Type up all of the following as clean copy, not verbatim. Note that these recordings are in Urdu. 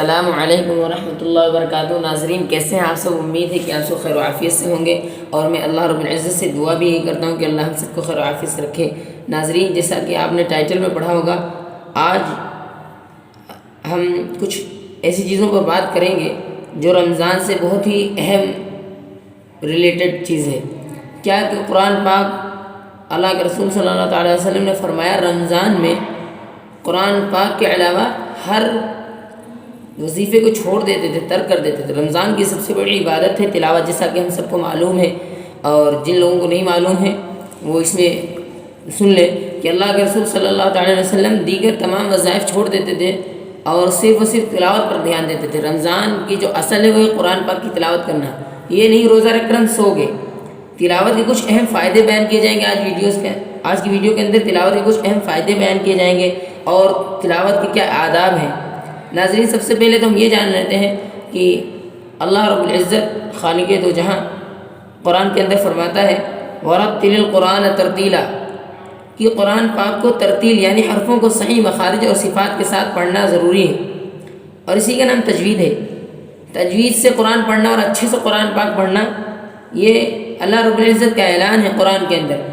السلام علیکم ورحمۃ اللہ وبرکاتہ۔ ناظرین کیسے ہیں آپ سب؟ امید ہے کہ آپ سب خیر و عافیت سے ہوں گے، اور میں اللہ رب العزت سے دعا بھی یہی کرتا ہوں کہ اللہ ہم سب کو خیر و عافیت سے رکھے۔ ناظرین جیسا کہ آپ نے ٹائٹل میں پڑھا ہوگا، آج ہم کچھ ایسی چیزوں پر بات کریں گے جو رمضان سے بہت ہی اہم ریلیٹڈ چیز ہے۔ کیا کہ قرآن پاک اللہ کے رسول صلی اللہ تعالیٰ علیہ وسلم نے فرمایا، رمضان میں قرآن پاک کے علاوہ ہر وظیفے کو چھوڑ دیتے تھے، ترک کر دیتے تھے۔ رمضان کی سب سے بڑی عبادت ہے تلاوت، جیسا کہ ہم سب کو معلوم ہے، اور جن لوگوں کو نہیں معلوم ہے وہ اس میں سن لیں کہ اللہ کے رسول صلی اللہ تعالیٰ علیہ وسلم دیگر تمام وظائف چھوڑ دیتے تھے اور صرف و صرف تلاوت پر دھیان دیتے تھے۔ رمضان کی جو اصل ہے وہ ہے قرآن پاک کی تلاوت کرنا، یہ نہیں روزہ رکھ کر ہم سو گئے۔ تلاوت کے کچھ اہم فائدے بیان کیے جائیں گے آج کی ویڈیو کے اندر۔ تلاوت کے کچھ اہم فائدے بیان کیے جائیں گے اور تلاوت کے کیا آداب ہیں۔ ناظرین سب سے پہلے تو ہم یہ جان لیتے ہیں کہ اللہ رب العزت خالق دو جہاں قرآن کے اندر فرماتا ہے، وَرَتِّلِ الْقُرْآنَ تَرْتِيلًا، کہ قرآن پاک کو ترتیل یعنی حرفوں کو صحیح مخارج اور صفات کے ساتھ پڑھنا ضروری ہے، اور اسی کا نام تجوید ہے۔ تجوید سے قرآن پڑھنا اور اچھے سے قرآن پاک پڑھنا، یہ اللہ رب العزت کا اعلان ہے قرآن کے اندر۔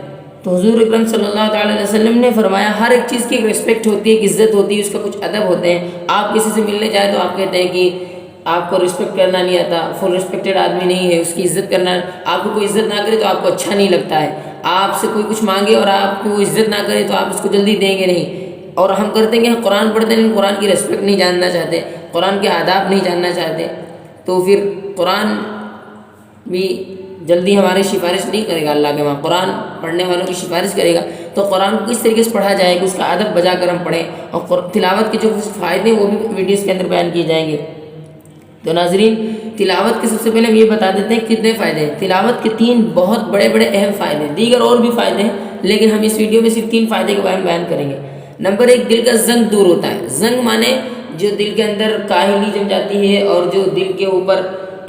تو حضور اکرم صلی اللہ تعالیٰ علیہ وسلم نے فرمایا، ہر ایک چیز کی ایک رسپیکٹ ہوتی ہے، ایک عزت ہوتی ہے، اس کا کچھ ادب ہوتے ہیں۔ آپ کسی سے ملنے جائیں تو آپ کہتے ہیں کہ آپ کو رسپیکٹ کرنا نہیں آتا، فل رسپیکٹڈ آدمی نہیں ہے، اس کی عزت کرنا، آپ کو کوئی عزت نہ کرے تو آپ کو اچھا نہیں لگتا ہے۔ آپ سے کوئی کچھ مانگے اور آپ کو عزت نہ کرے تو آپ اس کو جلدی دیں گے نہیں۔ اور ہم کرتے ہیں کہ ہم قرآن پڑھتے ہیں لیکن قرآن کی رسپیکٹ نہیں جاننا چاہتے، قرآن کے آداب نہیں جاننا چاہتے، تو پھر قرآن بھی جلدی ہماری سفارش نہیں کرے گا اللہ کے وہاں، قرآن پڑھنے والوں کی سفارش کرے گا۔ تو قرآن کو کس طریقے سے پڑھا جائے کہ اس کا ادب بجا کر ہم پڑھیں، اور تلاوت کے جو فائدے ہیں وہ بھی ویڈیوز کے اندر بیان کیے جائیں گے۔ تو ناظرین تلاوت کے سب سے پہلے ہم یہ بتا دیتے ہیں کتنے فائدے ہیں۔ تلاوت کے 3 بہت بڑے بڑے اہم فائدے ہیں، دیگر اور بھی فائدے ہیں لیکن ہم اس ویڈیو میں صرف 3 فائدے کے بارے میں بیان کریں گے۔ نمبر 1، دل کا زنگ دور ہوتا ہے۔ زنگ مانے جو دل کے اندر کاہلی جم جاتی ہے اور جو دل کے اوپر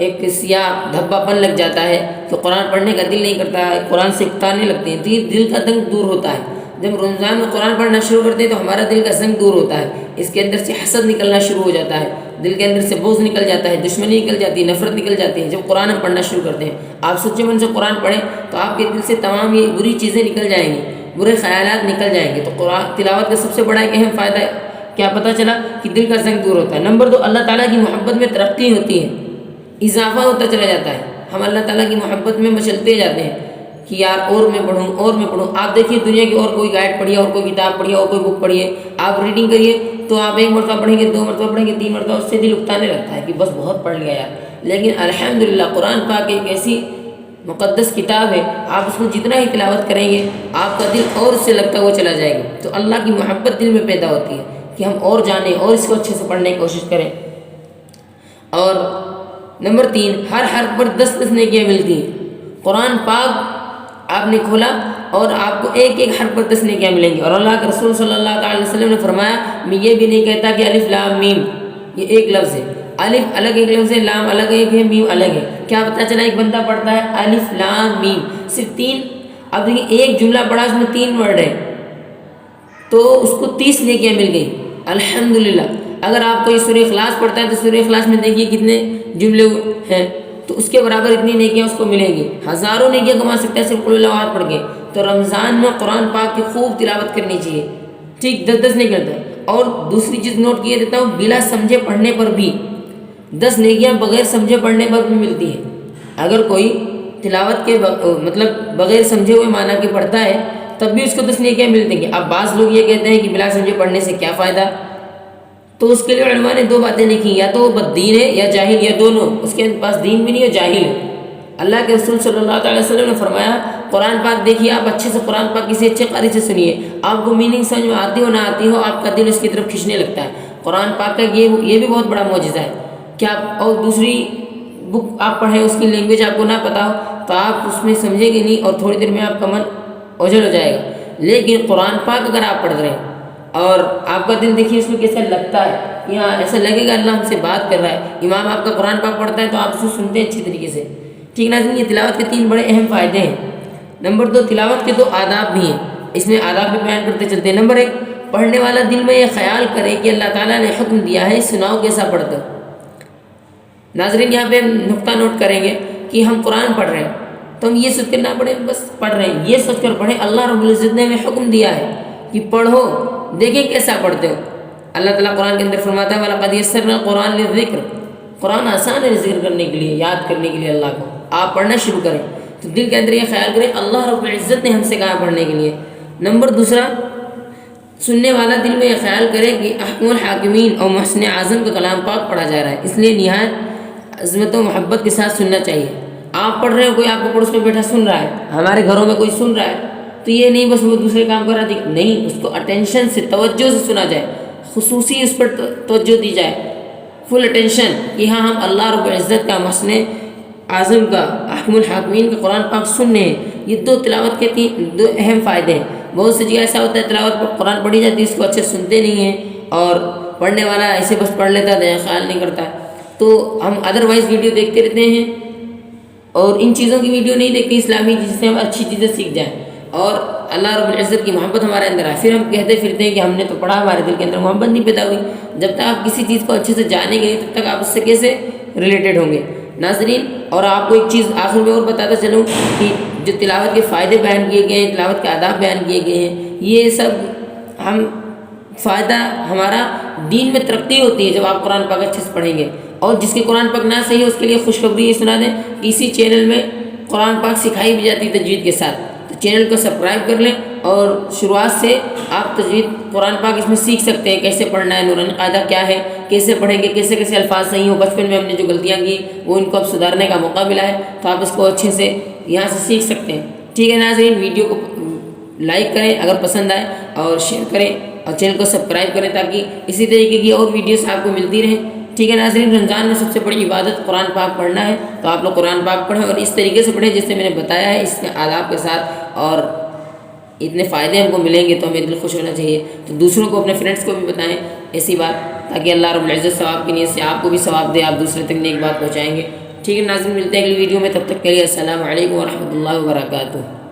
ایک سیاہ دھبا پن لگ جاتا ہے کہ قرآن پڑھنے کا دل نہیں کرتا ہے، قرآن سے اکتانے لگتے ہیں، دل کا زنگ دور ہوتا ہے۔ جب رمضان میں قرآن پڑھنا شروع کرتے ہیں تو ہمارا دل کا زنگ دور ہوتا ہے، اس کے اندر سے حسد نکلنا شروع ہو جاتا ہے، دل کے اندر سے بغض نکل جاتا ہے، دشمنی نکل جاتی ہے، نفرت نکل جاتی ہے جب قرآن ہم پڑھنا شروع کرتے ہیں۔ آپ سچے من سے قرآن پڑھیں تو آپ کے دل سے تمام یہ بری چیزیں نکل جائیں گی، برے خیالات نکل جائیں گے۔ تو قرآن تلاوت کا سب سے بڑا ایک اہم فائدہ کیا پتہ چلا کہ دل کا زنگ دور ہوتا ہے۔ نمبر 2، اللہ تعالیٰ کی محبت میں ترقی ہوتی ہے، اضافہ ہوتا چلا جاتا ہے۔ ہم اللہ تعالیٰ کی محبت میں مچلتے جاتے ہیں کہ یار اور میں پڑھوں اور میں پڑھوں۔ آپ دیکھیے دنیا کی اور کوئی گائیڈ پڑھیے، اور کوئی کتاب پڑھیے، اور کوئی بک پڑھیے، آپ ریڈنگ کریے تو آپ 1 مرتبہ پڑھیں گے، 2 مرتبہ پڑھیں گے، 3 مرتبہ، اس سے دل اکتانے لگتا ہے کہ بس بہت پڑھ لیا یار۔ لیکن الحمدللہ قرآن پاک ایک ایسی مقدس کتاب ہے، آپ اس کو جتنا ہی تلاوت کریں گے آپ کا دل اور اس سے لگتا ہوا چلا جائے گا۔ تو اللہ کی محبت دل میں پیدا ہوتی ہے کہ ہم اور جانیں اور اس کو اچھے سے پڑھنے کی کوشش کریں۔ اور نمبر 3، ہر حرف پر 10 نیکیاں ملتی ہیں۔ قرآن پاک آپ نے کھولا اور آپ کو ایک ایک حرف پر 10 نیکیاں ملیں گی، اور اللہ کے رسول صلی اللہ تعالیٰ علیہ وسلم نے فرمایا، میں یہ بھی نہیں کہتا کہ الف لام میم یہ ایک لفظ ہے، الف الگ ایک لفظ ہے، لام الگ ایک ہے، میم الگ ہے۔ کیا پتہ چلا ایک بندہ پڑھتا ہے الف لام میم صرف 3، اب دیکھیں ایک جملہ پڑھا اس میں 3 ورڈ ہے تو اس کو 30 نیکیاں مل گئی الحمدللہ۔ اگر آپ کوئی سورہ اخلاص پڑھتا ہے تو سورہ اخلاص میں دیکھیے کتنے جملے ہیں، تو اس کے برابر اتنی نیکیاں اس کو ملیں گی، ہزاروں نیکیاں کما سکتا ہے صرف قل اللہ احد پڑھ کے۔ تو رمضان میں قرآن پاک کی خوب تلاوت کرنی چاہیے، ٹھیک 10 نیکیاں کرتا ہے۔ اور دوسری چیز نوٹ کیے دیتا ہوں، بلا سمجھے پڑھنے پر بھی 10 نیکیاں بغیر سمجھے پڑھنے پر بھی ملتی ہیں۔ اگر کوئی تلاوت کے مطلب بغیر سمجھے ہوئے معنی کے پڑھتا ہے تب بھی اس کو 10 نیکیاں ملتی ہیں۔ اب بعض لوگ یہ کہتے ہیں کہ بلا سمجھے پڑھنے سے کیا فائدہ، تو اس کے لیے علماء نے 2 باتیں لکھی، یا تو وہ بددین ہے یا جاہل، یا دونوں، اس کے پاس دین بھی نہیں ہے، جاہل ہے۔ اللہ کے رسول صلی اللہ تعالیٰ علیہ وسلم نے فرمایا، قرآن پاک دیکھیے، آپ اچھے سے قرآن پاک کسی اچھے قاری سے سنیے، آپ کو میننگ سمجھ میں آتی ہو نہ آتی ہو آپ کا دل اس کی طرف کھنچنے لگتا ہے۔ قرآن پاک کا یہ بھی بہت بڑا معجزہ ہے کہ آپ اور دوسری بک آپ پڑھیں اس کی لینگویج آپ کو نہ پتہ ہو تو آپ اس میں سمجھیں گے نہیں اور تھوڑی دیر میں آپ کا من اوجھل ہو جائے گا۔ لیکن قرآن پاک اگر آپ پڑھ رہے ہیں اور آپ کا دل دیکھیے اس میں کیسا لگتا ہے، یہاں ایسا لگے گا اللہ ہم سے بات کر رہا ہے۔ امام آپ کا قرآن پاک پڑھتا ہے تو آپ اسے سنتے ہیں اچھی طریقے سے، ٹھیک ناظرین۔ یہ تلاوت کے 3 بڑے اہم فائدے ہیں۔ نمبر 2، تلاوت کے 2 آداب بھی ہیں، اس میں آداب بھی بیان کرتے چلتے ہیں۔ نمبر 1، پڑھنے والا دل میں یہ خیال کرے کہ اللہ تعالیٰ نے حکم دیا ہے، سناؤ کیسا پڑھتے ہو۔ ناظرین یہاں پہ ہم نقطہ نوٹ کریں گے کہ ہم قرآن پڑھ رہے ہیں تو ہم یہ سوچ کر نہ پڑھیں بس پڑھ رہے ہیں، یہ سوچ کر پڑھیں اللہ رب العزت نے ہمیں حکم دیا ہے کہ پڑھو، دیکھیں کیسا پڑھتے ہو۔ اللہ تعالیٰ قرآن کے اندر فرماتا ہے وَلَقَدْ يَسَّرْنَا الْقُرْآنَ لِلذِّكْرِ، قرآن آسان ہے ذکر کرنے کے لیے، یاد کرنے کے لیے اللہ کو۔ آپ پڑھنا شروع کریں تو دل کے اندر یہ خیال کریں اللہ رب العزت نے ہم سے کہا پڑھنے کے لیے۔ نمبر دوسرا، سننے والا دل میں یہ خیال کرے کہ احکم الحاکمین اور محسن اعظم کا کلام پاک پڑھا جا رہا ہے، اس لیے نہایت عظمت و محبت کے ساتھ سننا چاہیے۔ آپ پڑھ رہے ہو، کوئی آپ کو پڑوس میں بیٹھا سن رہا ہے، ہمارے گھروں میں کوئی سن رہا ہے تو یہ نہیں بس وہ دوسرے کام کر رہا تھی، نہیں، اس کو اٹینشن سے، توجہ سے سنا جائے، خصوصی اس پر توجہ دی جائے، فل اٹینشن کہ ہاں ہم اللہ رب العزت کا محسن اعظم کا احکم الحاکمین کا قرآن پاک سننے ہیں۔ یہ دو تلاوت کے دو اہم فائدے ہیں۔ بہت سی جگہ ایسا ہوتا ہے تلاوت پر قرآن پڑھی جاتی ہے، اس کو اچھے سنتے نہیں ہیں اور پڑھنے والا ایسے بس پڑھ لیتا ہے، خیال نہیں کرتا، تو ہم ادروائز ویڈیو دیکھتے رہتے ہیں اور ان چیزوں کی ویڈیو نہیں دیکھتے اسلامی، جس سے ہم اچھی چیزیں سیکھ جائیں اور اللہ رب العزت کی محبت ہمارے اندر آئے۔ پھر ہم کہتے پھرتے ہیں کہ ہم نے تو پڑھا، ہمارے دل کے اندر محبت نہیں پیدا ہوئی۔ جب تک آپ کسی چیز کو اچھے سے جانیں گے تب تک آپ اس سے کیسے ریلیٹڈ ہوں گے۔ ناظرین، اور آپ کو ایک چیز آخر میں اور بتاتا چلوں کہ جو تلاوت کے فائدے بیان کیے گئے ہیں، تلاوت کے آداب بیان کیے گئے ہیں، یہ سب ہم فائدہ ہمارا دین میں ترقی ہوتی ہے جب آپ قرآن پاک اچھے سے پڑھیں گے۔ اور جس کے قرآن پاک نہ صحیح ہے اس کے لیے خوشخبری یہ سنا دیں کہ اسی چینل میں قرآن پاک سکھائی بھی جاتی ہے تجوید کے ساتھ، تو چینل کو سبسکرائب کر لیں اور شروعات سے آپ تجوید قرآن پاک اس میں سیکھ سکتے ہیں، کیسے پڑھنا ہے، نورانی قاعدہ کیا ہے، کیسے پڑھیں گے، کیسے کیسے الفاظ صحیح ہوں، بچپن میں ہم نے جو غلطیاں کی وہ ان کو اب سدھارنے کا موقع ملا ہے، تو آپ اس کو اچھے سے یہاں سے سیکھ سکتے ہیں۔ ٹھیک ہے ناظرین، ویڈیو کو لائک کریں اگر پسند آئے اور شیئر کریں اور چینل کو سبسکرائب کریں تاکہ اسی طریقے کی اور ویڈیوز آپ کو ملتی رہیں۔ ٹھیک ہے ناظرین، رمضان میں سب سے بڑی عبادت قرآن پاک پڑھنا ہے، تو آپ لوگ قرآن پاک پڑھیں اور اس طریقے سے پڑھیں جس سے میں نے بتایا ہے، اس کے آداب کے ساتھ، اور اتنے فائدے ہم کو ملیں گے تو ہمیں دل خوش ہونا چاہیے۔ تو دوسروں کو، اپنے فرینڈس کو بھی بتائیں ایسی بات، تاکہ اللہ رب العزت ثواب کی نیت سے آپ کو بھی ثواب دے، آپ دوسرے تک نیک بات پہنچائیں گے۔ ٹھیک ہے ناظرین، ملتے ہیں اگلی ویڈیو میں، تب تک کے لیے السلام علیکم ورحمۃ اللہ وبرکاتہ۔